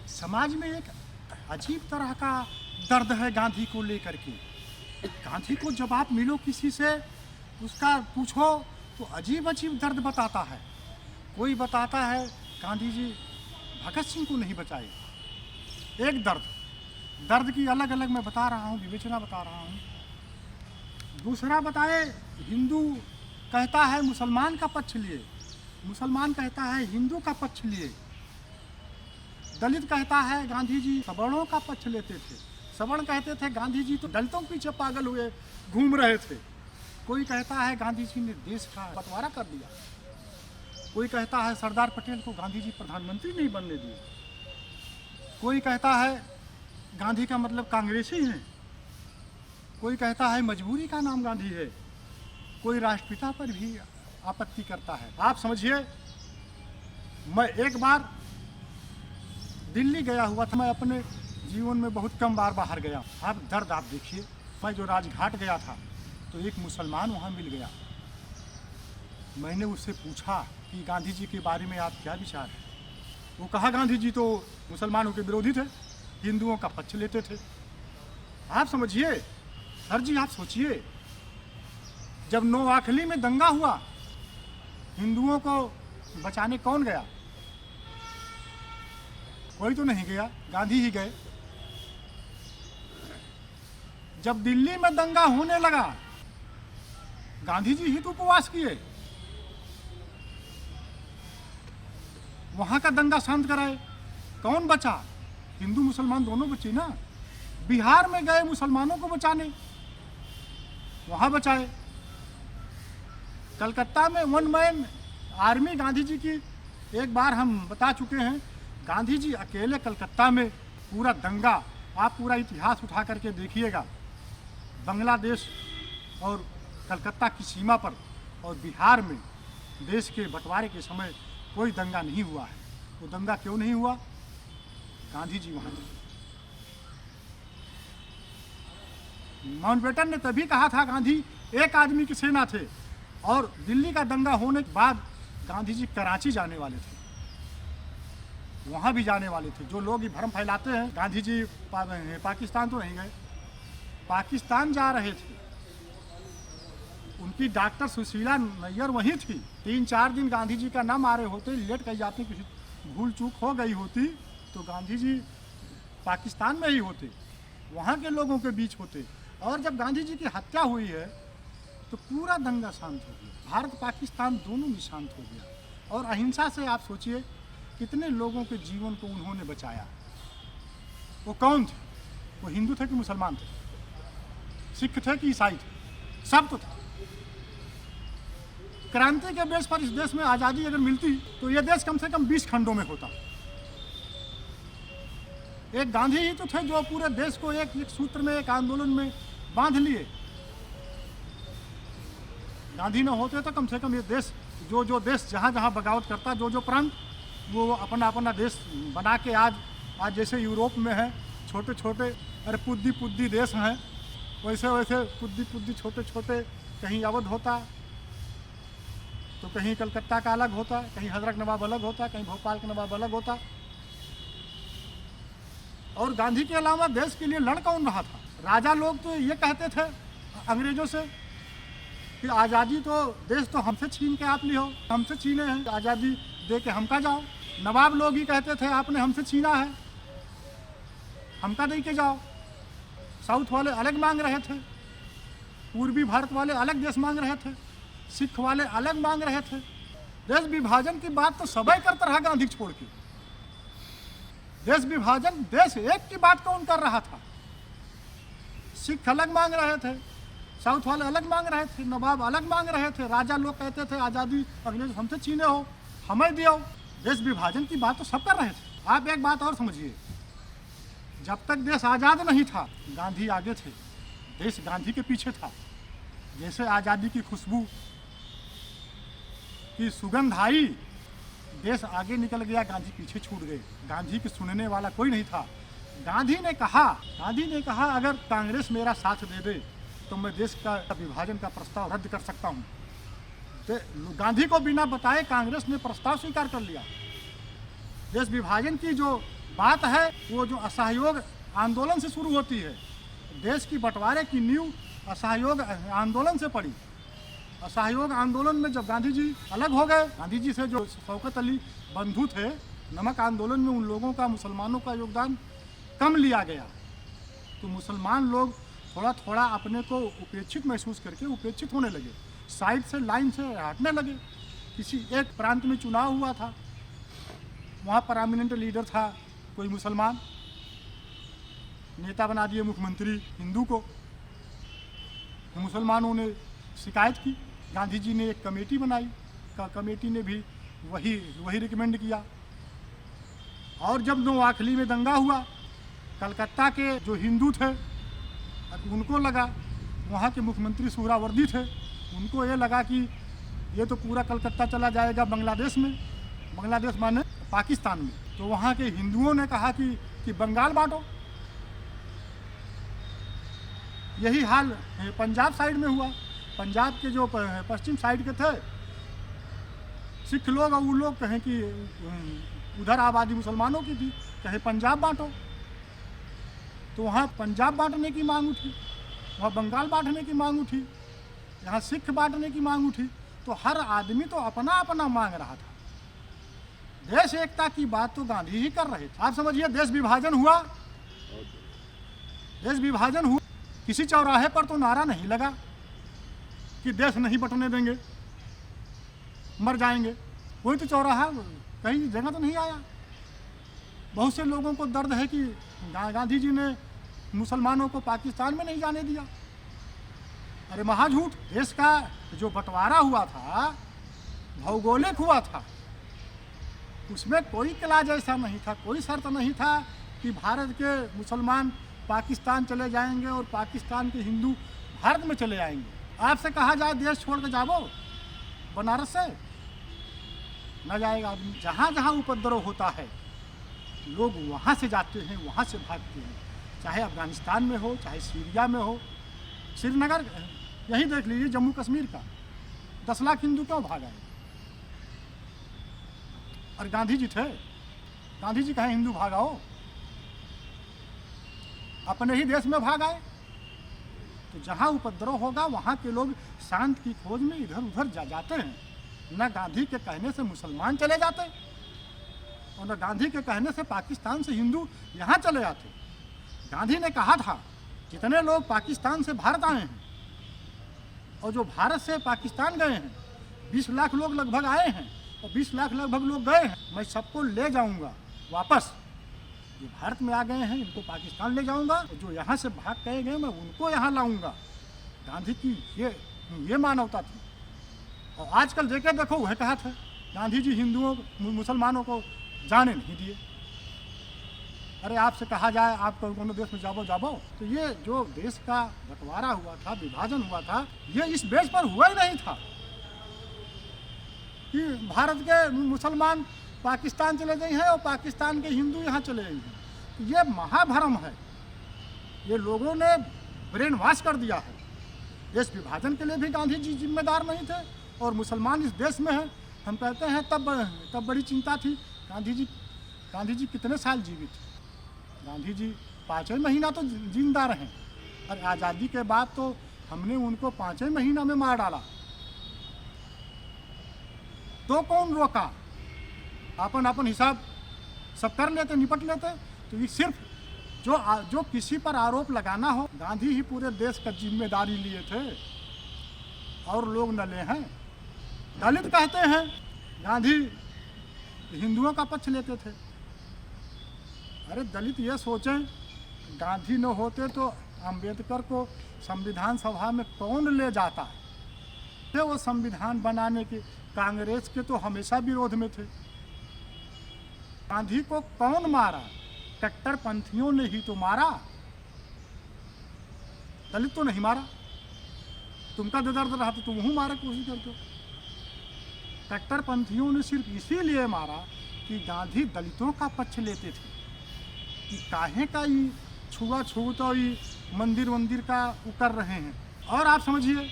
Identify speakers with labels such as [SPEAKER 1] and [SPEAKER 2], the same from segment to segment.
[SPEAKER 1] समाज में एक अजीब तरह का दर्द है गांधी को लेकर के। गांधी को जब आप मिलो किसी से, उसका पूछो तो अजीब अजीब दर्द बताता है। कोई बताता है गांधी जी भगत सिंह को नहीं बचाए, एक दर्द की अलग अलग मैं बता रहा हूँ, विवेचना बता रहा हूँ। दूसरा बताए हिंदू कहता है मुसलमान का पक्ष लिए, मुसलमान कहता है हिंदू का पक्ष लिए। दलित कहता है गांधी जी सवर्णों का पक्ष लेते थे, सवर्ण कहते थे गांधी जी तो दलितों के पीछे पागल हुए घूम रहे थे। कोई कहता है गांधी जी ने देश का बंटवारा कर दिया, कोई कहता है सरदार पटेल को गांधी जी प्रधानमंत्री नहीं बनने दिए, कोई कहता है गांधी का मतलब कांग्रेसी है, कोई कहता है मजबूरी का नाम गांधी है, कोई राष्ट्रपिता पर भी आपत्ति करता है। आप समझिए, मैं एक बार दिल्ली गया हुआ था, मैं अपने जीवन में बहुत कम बार बाहर गया। आप दर्द आप देखिए, मैं जो राजघाट गया था तो एक मुसलमान वहाँ मिल गया। मैंने उससे पूछा कि गांधी जी के बारे में आप क्या विचार है। वो कहा गांधी जी तो मुसलमानों के विरोधी थे, हिंदुओं का पक्ष लेते थे। आप समझिए सर जी, आप सोचिए, जब नोआखली में दंगा हुआ, हिंदुओं को बचाने कौन गया? कोई तो नहीं गया, गांधी ही गए। जब दिल्ली में दंगा होने लगा, गांधी जी ही तो उपवास किए, वहां का दंगा शांत कराए। कौन बचा? हिंदू मुसलमान दोनों बचे ना। बिहार में गए मुसलमानों को बचाने, वहां बचाए। कलकत्ता में one man army Gandhi ji की एक बार हम बता चुके हैं। गांधी जी अकेले कलकत्ता में पूरा दंगा, आप पूरा इतिहास उठा करके देखिएगा, बांग्लादेश और कलकत्ता की सीमा पर और बिहार में देश के बंटवारे के समय कोई दंगा नहीं हुआ है। वो दंगा क्यों नहीं हुआ? गांधी जी वहाँ थे। माउंटबेटन ने तभी कहा था गांधी एक आदमी की सेना थे, और दिल्ली का दंगा होने के बाद गांधी जी कराची जाने वाले थे, वहाँ भी जाने वाले थे। जो लोग ये भ्रम फैलाते हैं गांधी जी पाकिस्तान तो नहीं गए, पाकिस्तान जा रहे थे। उनकी डॉक्टर सुशीला नैयर वहीं थी। 3-4 दिन गांधी जी का न मारे होते, लेट कर जाते, किसी भूल चूक हो गई होती तो गांधी जी पाकिस्तान में ही होते, वहाँ के लोगों के बीच होते। और जब गांधी जी की हत्या हुई है तो पूरा दंगा शांत हो गया, भारत पाकिस्तान दोनों में शांत हो गया। और अहिंसा से आप सोचिए कितने लोगों के जीवन को उन्होंने बचाया। वो कौन थे? वो हिंदू थे कि मुसलमान थे, सिख थे कि ईसाई थे, सब तो था। क्रांति के बेस पर इस देश में आज़ादी अगर मिलती तो ये देश कम से कम 20 खंडों में होता। एक गांधी ही तो थे जो पूरे देश को एक सूत्र में, एक आंदोलन में बांध लिए। गांधी न होते तो कम से कम ये देश, जो देश जहाँ जहाँ बगावत करता, जो प्रांत, वो अपना अपना देश बना के आज जैसे यूरोप में है छोटे छोटे, अरे पुद्दी देश हैं, वैसे वैसे पुद्दी छोटे छोटे, कहीं अवध होता तो कहीं कलकत्ता का अलग होता, कहीं हजरत नवाब अलग होता, कहीं भोपाल का नवाब अलग होता। और गांधी के अलावा देश के लिए लड़ कौन रहा था? राजा लोग तो ये कहते थे अंग्रेजों से कि आज़ादी तो देश तो हमसे छीन के आप लियो, हमसे छीने हैं, आज़ादी दे के हमका जाओ। नवाब लोग ही कहते थे आपने हमसे छीना है, हमका दे के जाओ। साउथ वाले अलग मांग रहे थे, पूर्वी भारत वाले अलग देश मांग रहे थे, सिख वाले अलग मांग रहे थे। देश विभाजन की बात तो सबई करता रहा गांधी छोड़ के। देश विभाजन, देश एक की बात कौन कर रहा था? सिख अलग मांग रहे थे, साउथ वाले अलग मांग रहे थे, नवाब अलग मांग रहे थे, राजा लोग कहते थे आज़ादी अंग्रेज हमसे छीने हो, हमें दियो। देश विभाजन की बात तो सब कर रहे थे। आप एक बात और समझिए, जब तक देश आज़ाद नहीं था गांधी आगे थे, देश गांधी के पीछे था। जैसे आज़ादी की खुशबू की सुगंध आई, देश आगे निकल गया, गांधी पीछे छूट गए। गांधी की सुनने वाला कोई नहीं था। गांधी ने कहा अगर कांग्रेस मेरा साथ दे दे तो मैं देश का विभाजन का प्रस्ताव रद्द कर सकता हूँ। गांधी को बिना बताए कांग्रेस ने प्रस्ताव स्वीकार कर लिया। देश विभाजन की जो बात है वो जो असहयोग आंदोलन से शुरू होती है। देश की बंटवारे की नींव असहयोग आंदोलन से पड़ी। असहयोग आंदोलन में जब गांधी जी अलग हो गए, गांधी जी से जो शौकत अली बंधु थे, नमक आंदोलन में उन लोगों का, मुसलमानों का योगदान कम लिया गया, तो मुसलमान लोग थोड़ा थोड़ा अपने को उपेक्षित महसूस करके उपेक्षित होने लगे, साइड से, लाइन से हटने लगे। किसी एक प्रांत में चुनाव हुआ था, वहाँ परमानेंट लीडर था कोई मुसलमान, नेता बना दिए मुख्यमंत्री हिंदू को। मुसलमानों ने शिकायत की, गांधी जी ने एक कमेटी बनाई, कमेटी ने भी वही रिकमेंड किया। और जब नोआखली में दंगा हुआ, कलकत्ता के जो हिंदू थे उनको लगा, वहाँ के मुख्यमंत्री सुहरावर्दी थे, उनको ये लगा कि ये तो पूरा कलकत्ता चला जाएगा बांग्लादेश में, बांग्लादेश माने पाकिस्तान में। तो वहाँ के हिंदुओं ने कहा कि बंगाल बांटो। यही हाल पंजाब साइड में हुआ। पंजाब के जो पश्चिम साइड के थे सिख लोग, और वो लोग कहें कि उधर आबादी मुसलमानों की थी, कहे पंजाब बांटो। तो वहाँ पंजाब बांटने की मांग उठी, वहाँ बंगाल बांटने की मांग उठी, यहाँ सिख बांटने की मांग उठी। तो हर आदमी तो अपना अपना मांग रहा था। देश एकता की बात तो गांधी ही कर रहे थे। आप समझिए, देश विभाजन हुआ, देश विभाजन हुआ, किसी चौराहे पर तो नारा नहीं लगा कि देश नहीं बंटने देंगे, मर जाएंगे। कोई तो चौराहा, कहीं जगह तो नहीं आया। बहुत से लोगों को दर्द है कि गांधी जी ने मुसलमानों को पाकिस्तान में नहीं जाने दिया। अरे महाझूठ। देश का जो बंटवारा हुआ था, भौगोलिक हुआ था, उसमें कोई क्लाज ऐसा नहीं था, कोई शर्त नहीं था कि भारत के मुसलमान पाकिस्तान चले जाएंगे और पाकिस्तान के हिंदू भारत में चले आएंगे। आपसे कहा जाए देश छोड़ के जाओ बनारस से, न जाएगा आदमी। जहाँ जहाँ उपद्रव होता है लोग वहाँ से जाते हैं, वहाँ से भागते हैं, चाहे अफगानिस्तान में हो, चाहे सीरिया में हो, श्रीनगर, यही देख लीजिए जम्मू कश्मीर का 10 लाख हिंदू क्यों भाग आए। और गांधी जी थे, गांधी जी कहे हिंदू भागाओ, अपने ही देश में भाग आए। तो जहाँ उपद्रव होगा वहाँ के लोग शांत की खोज में इधर उधर जाते हैं। न गांधी के कहने से मुसलमान चले जाते और न गांधी के कहने से पाकिस्तान से हिंदू यहाँ चले आते। गांधी ने कहा था जितने लोग पाकिस्तान से भारत आए हैं और जो भारत से पाकिस्तान गए हैं, 20 लाख लोग लगभग आए हैं और 20 लाख लगभग लोग गए हैं, मैं सबको ले जाऊंगा वापस। जो भारत में आ गए हैं इनको पाकिस्तान ले जाऊंगा, और जो यहाँ से भाग के गए मैं उनको यहाँ लाऊंगा। गांधी की ये मानवता थी। और आजकल देखो वह कहा था गांधी जी हिंदुओं मुसलमानों को जाने नहीं दिए। अरे आपसे कहा जाए आप कोनो देश में जाओ, तो ये जो देश का बंटवारा हुआ था, विभाजन हुआ था, ये इस बेस पर हुआ ही नहीं था कि भारत के मुसलमान पाकिस्तान चले गए हैं और पाकिस्तान के हिंदू यहाँ चले गए हैं। तो ये महाभरम है, ये लोगों ने ब्रेन वॉश कर दिया है। देश विभाजन के लिए भी गांधी जी जिम्मेदार नहीं थे और मुसलमान इस देश में हैं। हम कहते हैं तब बड़ी चिंता थी। गांधी जी कितने साल जीवित थे? गांधी जी 5 महीना तो जिंदा रहे, और आज़ादी के बाद तो हमने उनको 5 महीना में मार डाला। तो कौन रोका? अपन हिसाब सब कर लेते, निपट लेते। तो ये सिर्फ जो किसी पर आरोप लगाना हो, गांधी ही पूरे देश का जिम्मेदारी लिए थे और लोग न ले हैं। दलित कहते हैं गांधी हिंदुओं का पक्ष लेते थे। अरे दलित ये सोचें, गांधी न होते तो अंबेडकर को संविधान सभा में कौन ले जाता है? तो वो संविधान बनाने के कांग्रेस के तो हमेशा विरोध में थे। गांधी को कौन मारा? कट्टरपंथियों ने ही तो मारा, दलित तो नहीं मारा। तुमका दर्द रहा तो तुम मारे कोशिश करते हो। कट्टरपंथियों ने सिर्फ इसीलिए मारा कि गांधी दलितों का पक्ष लेते थे कि काहे का ये छुआछूत और ये मंदिर का वो कर रहे हैं। और आप समझिए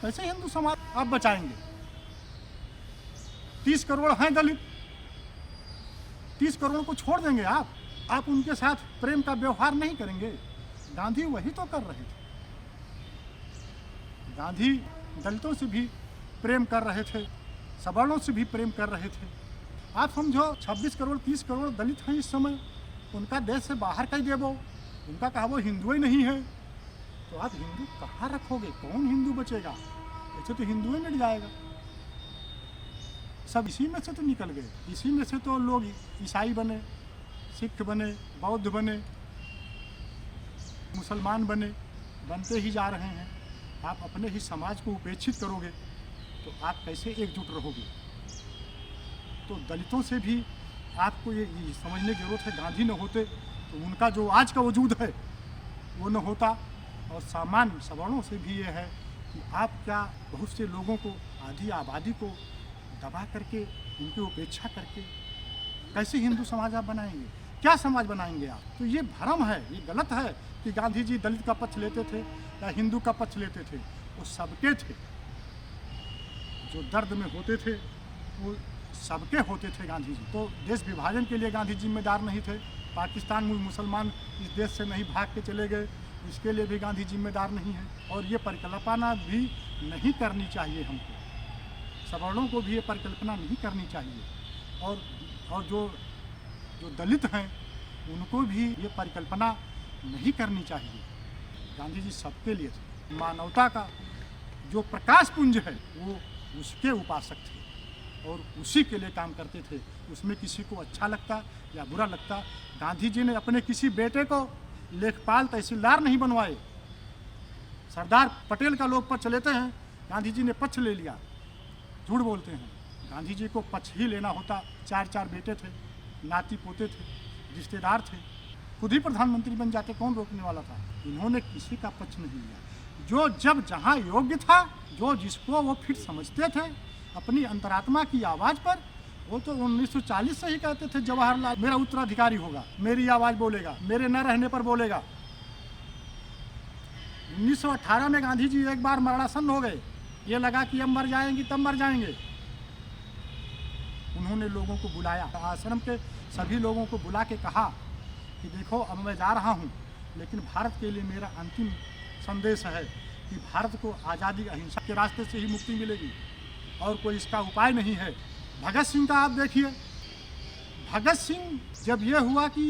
[SPEAKER 1] कैसे हिंदू समाज आप बचाएंगे? 30 करोड़ हैं दलित, 30 करोड़ को छोड़ देंगे आप? आप उनके साथ प्रेम का व्यवहार नहीं करेंगे? गांधी वही तो कर रहे थे। गांधी दलितों से भी प्रेम कर रहे थे, सवर्णों से भी प्रेम कर रहे थे। आप समझो 26 करोड़ 30 करोड़ दलित हैं इस समय, उनका देश से बाहर कर देवो, उनका कहा वो हिंदू ही नहीं है, तो आप हिंदू कहाँ रखोगे? कौन हिंदू बचेगा? ऐसे तो हिंदू ही मिट जाएगा। सब इसी में से तो निकल गए, इसी में से तो लोग ईसाई बने, सिख बने, बौद्ध बने, मुसलमान बने, बनते ही जा रहे हैं। आप अपने ही समाज को उपेक्षित करोगे तो आप कैसे एकजुट रहोगे? तो दलितों से भी आपको ये समझने की जरूरत है, गांधी न होते तो उनका जो आज का वजूद है वो न होता। और सामान्य सवर्णों से भी ये है कि आप क्या बहुत से लोगों को, आधी आबादी को दबा करके, उनकी उपेक्षा करके कैसे हिंदू समाज आप बनाएंगे? क्या समाज बनाएंगे आप? तो ये भ्रम है, ये गलत है कि गांधी जी दलित का पक्ष लेते थे या हिंदू का पक्ष लेते थे। वो सबके थे, जो दर्द में होते थे वो सबके होते थे गांधी जी। तो देश विभाजन के लिए गांधी जिम्मेदार नहीं थे। पाकिस्तान में मुसलमान इस देश से नहीं भाग के चले गए, इसके लिए भी गांधी जिम्मेदार नहीं है। और ये परिकल्पना भी नहीं करनी चाहिए हमको, सवर्णों को भी ये परिकल्पना नहीं करनी चाहिए। और जो दलित हैं उनको भी ये परिकल्पना नहीं करनी चाहिए। गांधी जी सबके लिए थे। मानवता का जो प्रकाश पुंज है वो उसके उपासक थे और उसी के लिए काम करते थे। उसमें किसी को अच्छा लगता या बुरा लगता। गांधी जी ने अपने किसी बेटे को लेखपाल तहसीलदार नहीं बनवाए। सरदार पटेल का लोग पक्ष लेते हैं, गांधी जी ने पक्ष ले लिया। झूठ बोलते हैं, गांधी जी को पक्ष ही लेना होता। 4 बेटे थे, नाती पोते थे, रिश्तेदार थे, खुद ही प्रधानमंत्री बन जाते, कौन रोकने वाला था? इन्होंने किसी का पक्ष नहीं लिया। जो जब जहाँ योग्य था, जो जिसको वो फिट समझते थे अपनी अंतरात्मा की आवाज़ पर, वो तो 1940 से ही कहते थे जवाहरलाल मेरा उत्तराधिकारी होगा, मेरी आवाज़ बोलेगा, मेरे न रहने पर बोलेगा। 1918 में गांधी जी एक बार मरणासन्न हो गए, ये लगा कि अब मर जाएंगे तब मर जाएंगे। उन्होंने लोगों को बुलाया, आश्रम के सभी लोगों को बुला के कहा कि देखो अब मैं जा रहा हूँ, लेकिन भारत के लिए मेरा अंतिम संदेश है कि भारत को आज़ादी अहिंसा के रास्ते से ही मुक्ति मिलेगी और कोई इसका उपाय नहीं है। भगत सिंह का आप देखिए, भगत सिंह जब ये हुआ कि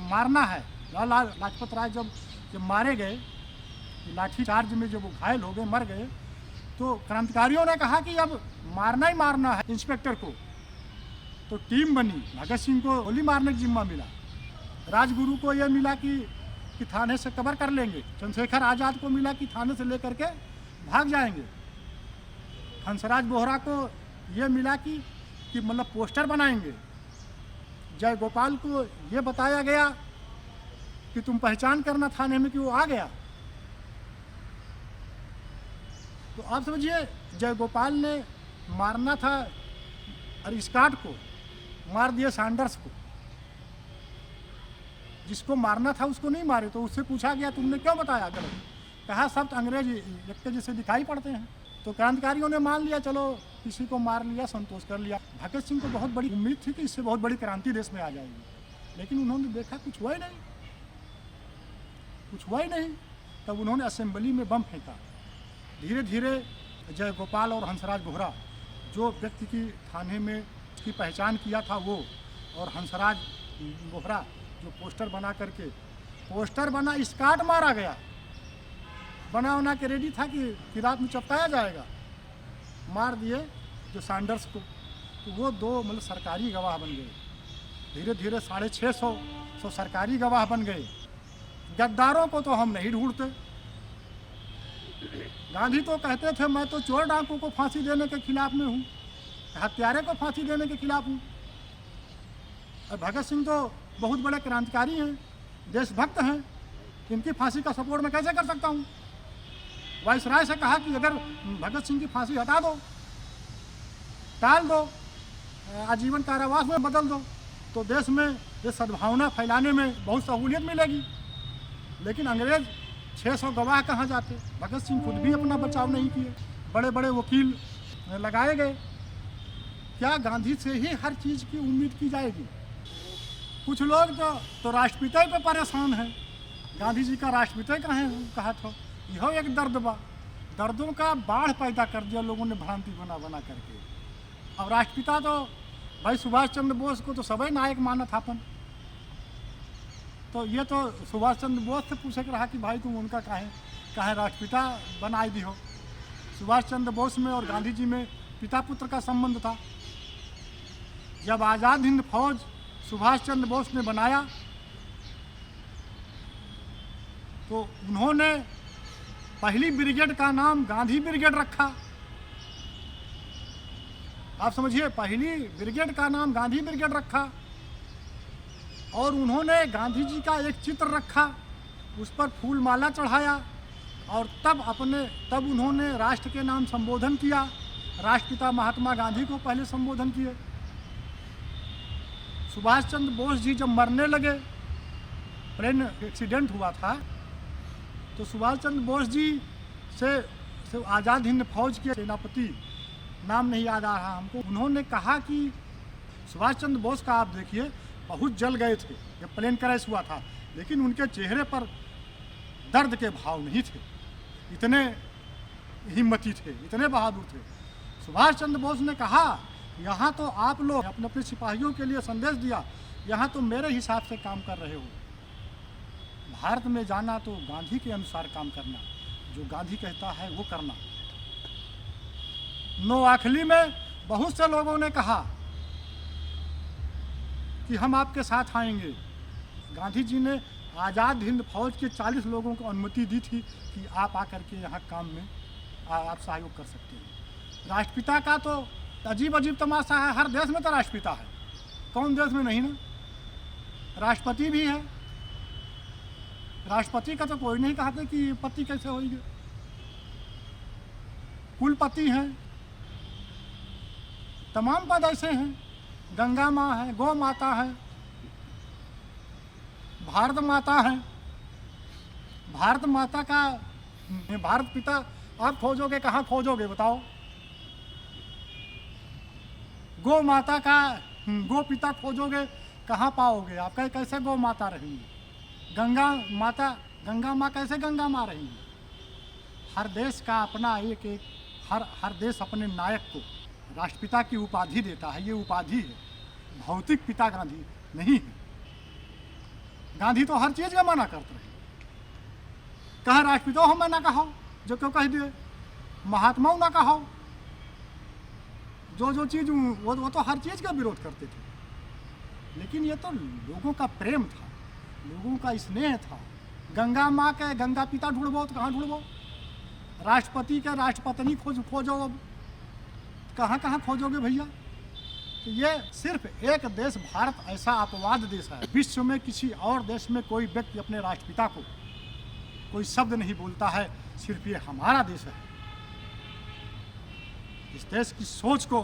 [SPEAKER 1] मारना है, लाला लाजपत राय जब मारे गए, लाठी चार्ज में जब वो घायल हो गए, मर गए, तो क्रांतिकारियों ने कहा कि अब मारना ही मारना है इंस्पेक्टर को। तो टीम बनी, भगत सिंह को गोली मारने का जिम्मा मिला, राजगुरु को यह मिला कि थाने से कवर कर लेंगे, चंद्रशेखर आज़ाद को मिला कि थाने से लेकर के भाग जाएंगे, हंसराज बोहरा को ये मिला कि मतलब पोस्टर बनाएंगे, जय गोपाल को ये बताया गया कि तुम पहचान करना थाने में कि वो आ गया। तो आप समझिए, जय गोपाल ने मारना था अरिस्टाट को, मार दिया सैंडर्स को। जिसको मारना था उसको नहीं मारे, तो उससे पूछा गया तुमने क्यों बताया गलत? कहा सब अंग्रेज एक जैसे दिखाई पड़ते हैं। तो क्रांतिकारियों ने मान लिया, चलो किसी को मार लिया, संतोष कर लिया। भगत सिंह को बहुत बड़ी उम्मीद थी कि इससे बहुत बड़ी क्रांति देश में आ जाएगी, लेकिन उन्होंने देखा कुछ हुआ ही नहीं, कुछ हुआ ही नहीं। तब उन्होंने असेंबली में बम फेंका। धीरे धीरे जय गोपाल और हंसराज बोहरा, जो व्यक्ति की थाने में उसकी पहचान किया था वो, और हंसराज बोहरा जो पोस्टर बना करके, पोस्टर बना, स्काट मारा गया, बना के रेडी था कि रात में चपकाया जाएगा, मार दिए जो सैंडर्स को। तो वो 2 मतलब सरकारी गवाह बन गए। धीरे धीरे 650 सरकारी गवाह बन गए। गद्दारों को तो हम नहीं ढूंढते। गांधी तो कहते थे मैं तो चोर डाकू को फांसी देने के खिलाफ में हूँ, हत्यारे को फांसी देने के खिलाफ हूँ। और भगत सिंह तो बहुत बड़े क्रांतिकारी हैं, देशभक्त हैं, इनकी फांसी का सपोर्ट मैं कैसे कर सकता हूँ? वाइसराय से कहा कि अगर भगत सिंह की फांसी हटा दो, टाल दो, आजीवन कारावास में बदल दो, तो देश में ये सद्भावना फैलाने में बहुत सहूलियत मिलेगी। लेकिन अंग्रेज 600 गवाह कहाँ जाते? भगत सिंह खुद भी अपना बचाव नहीं किए, बड़े बड़े वकील लगाए गए। क्या गांधी से ही हर चीज़ की उम्मीद की जाएगी? कुछ लोग तो राष्ट्रपिता पे परेशान हैं। गांधी जी का राष्ट्रपिता कहा था। यह एक दर्द बा, दर्दों का बाढ़ पैदा कर दिया लोगों ने भ्रांति बना बना करके। अब राष्ट्रपिता तो भाई सुभाष चंद्र बोस को तो सभी नायक माना था अपन, तो ये तो सुभाष चंद्र बोस से पूछे के रहा कि भाई तुम उनका काहे राष्ट्रपिता बनाई दी हो। सुभाष चंद्र बोस में और गांधी जी में पिता पुत्र का संबंध था। जब आज़ाद हिंद फौज सुभाष चंद्र बोस ने बनाया तो उन्होंने पहली ब्रिगेड का नाम गांधी ब्रिगेड रखा। आप समझिए, पहली ब्रिगेड का नाम गांधी ब्रिगेड रखा और उन्होंने गांधी जी का एक चित्र रखा, उस पर फूल माला चढ़ाया और तब उन्होंने राष्ट्र के नाम संबोधन किया। राष्ट्रपिता महात्मा गांधी को पहले संबोधन किए। सुभाष चंद्र बोस जी जब मरने लगे, प्लेन एक्सीडेंट हुआ था, तो सुभाष चंद्र बोस जी से आज़ाद हिंद फौज के सेनापति, नाम नहीं याद आ रहा हमको, उन्होंने कहा कि सुभाष चंद्र बोस का आप देखिए बहुत जल गए थे जब प्लेन क्रैश हुआ था, लेकिन उनके चेहरे पर दर्द के भाव नहीं थे। इतने हिम्मती थे, इतने बहादुर थे। सुभाष चंद्र बोस ने कहा यहाँ तो आप लोग अपने अपने सिपाहियों के लिए संदेश दिया, यहाँ तो मेरे हिसाब से काम कर रहे हो। भारत में जाना तो गांधी के अनुसार काम करना, जो गांधी कहता है वो करना। नोआखली में बहुत से लोगों ने कहा कि हम आपके साथ आएंगे। गांधी जी ने आज़ाद हिंद फौज के 40 लोगों को अनुमति दी थी कि आप आकर के यहाँ काम में आप सहयोग कर सकते हैं। राष्ट्रपिता का तो अजीब अजीब तमाशा है, हर देश में तो राष्ट्रपिता है, कौन देश में नहीं ना। राष्ट्रपति भी है, राष्ट्रपति का तो कोई नहीं कहते कि पति कैसे होंगे। कुलपति हैं, तमाम पद ऐसे हैं। गंगा माँ है, गौ माता है, भारत माता है। भारत माता का भारत पिता आप खोजोगे, कहाँ खोजोगे बताओ। गौ माता का गो पिता खोजोगे, कहाँ पाओगे आप। कैसे गौ माता रहेंगी। गंगा माँ कैसे गंगा माँ रहेंगी। हर देश का अपना एक हर देश अपने नायक को राष्ट्रपिता की उपाधि देता है। ये उपाधि है, भौतिक पिता गांधी नहीं है। गांधी तो हर चीज़ का मना करते रहे। कहा राष्ट्रपिता हो मैं ना कहो, जो क्यों कह दिए। महात्मा ना कहो, जो चीज़ वो तो हर चीज़ का विरोध करते थे। लेकिन ये तो लोगों का प्रेम था, लोगों का स्नेह था। गंगा माँ के गंगा पिता ढूंढबो तो कहाँ ढूंढबो। राष्ट्रपति के राष्ट्रपत्नी खोजो, अब कहाँ कहाँ खोजोगे भैया। तो ये सिर्फ एक देश भारत ऐसा अपवाद देश है, विश्व में किसी और देश में कोई व्यक्ति अपने राष्ट्रपिता को कोई शब्द नहीं बोलता है, सिर्फ ये हमारा देश है। इस देश की सोच को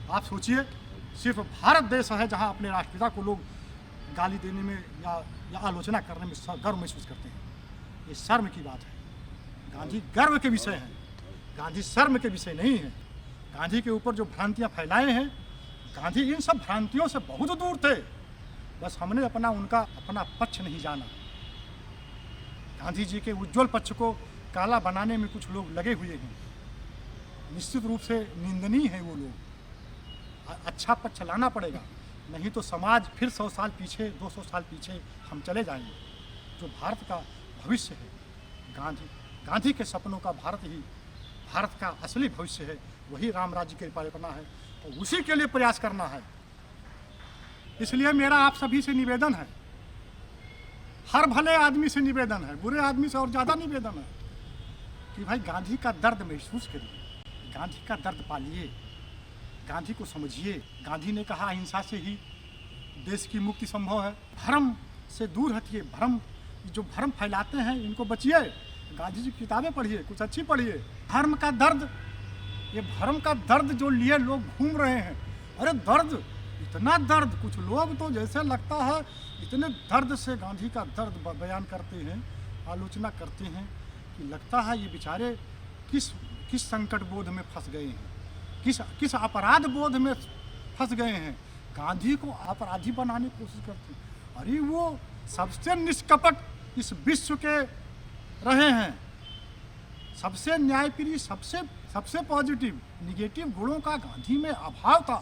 [SPEAKER 1] आप सोचिए, सिर्फ भारत देश है जहाँ अपने राष्ट्रपिता को लोग गाली देने में या आलोचना करने में गर्व महसूस करते हैं। ये शर्म की बात है। गांधी गर्व के विषय है, गांधी शर्म के विषय नहीं है। गांधी के ऊपर जो भ्रांतियाँ फैलाए हैं, गांधी इन सब भ्रांतियों से बहुत दूर थे। बस हमने अपना पक्ष नहीं जाना। गांधी जी के उज्जवल पक्ष को काला बनाने में कुछ लोग लगे हुए हैं। निश्चित रूप से निंदनीय है वो लोग। अच्छा पक्ष लाना पड़ेगा, नहीं तो समाज फिर 100 साल पीछे, 200 साल पीछे हम चले जाएंगे। जो भारत का भविष्य है, गांधी के सपनों का भारत का असली भविष्य है, वही राम राज्य की परिकल्पना है और उसी के लिए प्रयास करना है। इसलिए मेरा आप सभी से निवेदन है, हर भले आदमी से निवेदन है, बुरे आदमी से और ज़्यादा निवेदन है कि भाई गांधी का दर्द महसूस करिए, गांधी का दर्द पालिए, गांधी को समझिए। गांधी ने कहा अहिंसा से ही देश की मुक्ति संभव है। भ्रम से दूर हटिए, जो भ्रम फैलाते हैं इनको बचिए। गांधी जी की किताबें पढ़िए, कुछ अच्छी पढ़िए। धर्म का दर्द, ये भ्रम का दर्द जो लिए लोग घूम रहे हैं, अरे दर्द, इतना दर्द, कुछ लोग तो जैसे लगता है इतने दर्द से गांधी का दर्द बयान करते हैं, आलोचना करते हैं कि लगता है ये बेचारे किस संकट बोध में फंस गए हैं, किस अपराध बोध में फंस गए हैं। गांधी को अपराधी बनाने की कोशिश करते हैं। अरे वो सबसे निष्कपट इस विश्व के रहे हैं, सबसे न्यायप्रिय, सबसे पॉजिटिव। निगेटिव गुणों का गांधी में अभाव था।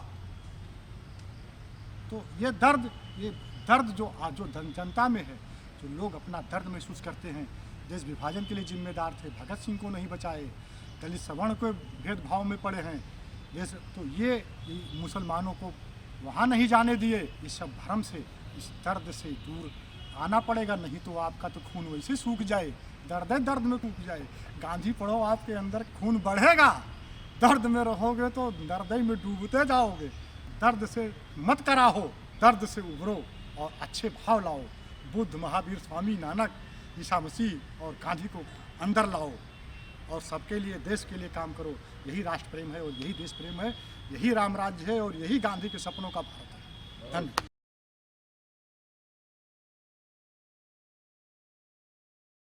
[SPEAKER 1] तो ये दर्द जो जनता में है, जो लोग अपना दर्द महसूस करते हैं, देश विभाजन के लिए जिम्मेदार थे, भगत सिंह को नहीं बचाए, दलित सवर्ण को भेदभाव में पड़े हैं देश, तो ये मुसलमानों को वहाँ नहीं जाने दिए। इस सब भ्रम से, इस दर्द से दूर आना पड़ेगा, नहीं तो आपका तो खून वैसे सूख जाए, दर्द में सूख जाए। गांधी पढ़ो, आपके अंदर खून बढ़ेगा। दर्द में रहोगे तो दर्द में डूबते जाओगे। दर्द से मत कराहो, दर्द से उभरो और अच्छे भाव लाओ। बुद्ध, महावीर, स्वामी नानक, ईसा मसीह और गांधी को अंदर लाओ और सबके लिए, देश के लिए काम करो। यही राष्ट्र प्रेम है और यही देश प्रेम है, यही राम राज्य है और यही गांधी के सपनों का भारत है। धन्यवाद।